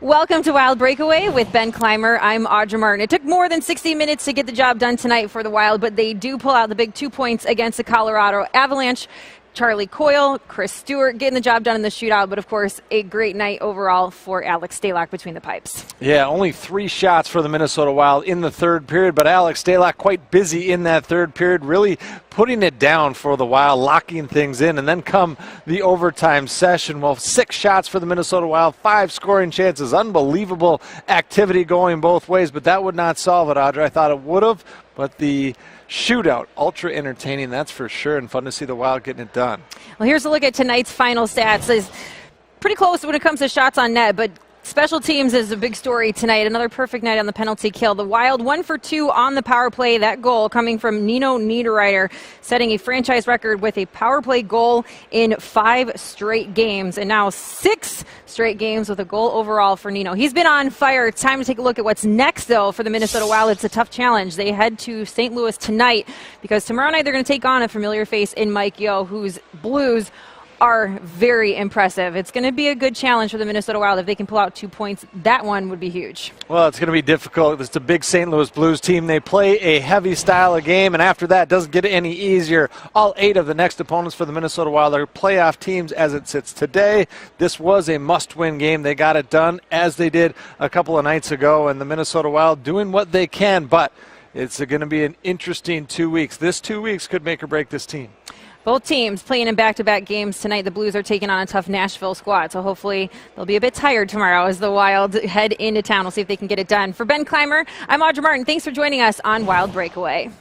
Welcome to Wild Breakaway with Ben Clymer. I'm Audra Martin. It took more than 60 minutes to get the job done tonight for the Wild, but they do pull out the big 2 points against the Colorado Avalanche. Charlie Coyle, Chris Stewart getting the job done in the shootout, but of course a great night overall for Alex Stalock between the pipes. Yeah, only 3 shots for the Minnesota Wild in the third period, but Alex Stalock quite busy in that third period, really putting it down for the Wild, locking things in, and then come the overtime session. Well, 6 shots for the Minnesota Wild, 5 scoring chances, unbelievable activity going both ways, but that would not solve it, Audra. I thought it would have, but the shootout, ultra entertaining, that's for sure, and fun to see the Wild getting it done. Well, here's a look at tonight's final stats. It's pretty close when it comes to shots on net, but special teams is a big story tonight. Another perfect night on the penalty kill. The Wild 1 for 2 on the power play. That goal coming from Nino Niederreiter, setting a franchise record with a power play goal in 5 straight games, and now 6 straight games with a goal overall for Nino. He's been on fire. It's time to take a look at what's next, though, for the Minnesota Wild. It's a tough challenge. They head to St. Louis tonight because tomorrow night they're going to take on a familiar face in Mike Yeo, whose Blues are very impressive. It's going to be a good challenge for the Minnesota Wild. If they can pull out 2 points, that one would be huge. Well, it's going to be difficult. It's a big St. Louis Blues team. They play a heavy style of game, and after that, it doesn't get any easier. All 8 of the next opponents for the Minnesota Wild are playoff teams as it sits today. This was a must-win game. They got it done as they did a couple of nights ago, and the Minnesota Wild doing what they can, but it's going to be an interesting 2 weeks. This 2 weeks could make or break this team. Both teams playing in back-to-back games tonight. The Blues are taking on a tough Nashville squad, so hopefully they'll be a bit tired tomorrow as the Wild head into town. We'll see if they can get it done. For Ben Clymer, I'm Audra Martin. Thanks for joining us on Wild Breakaway.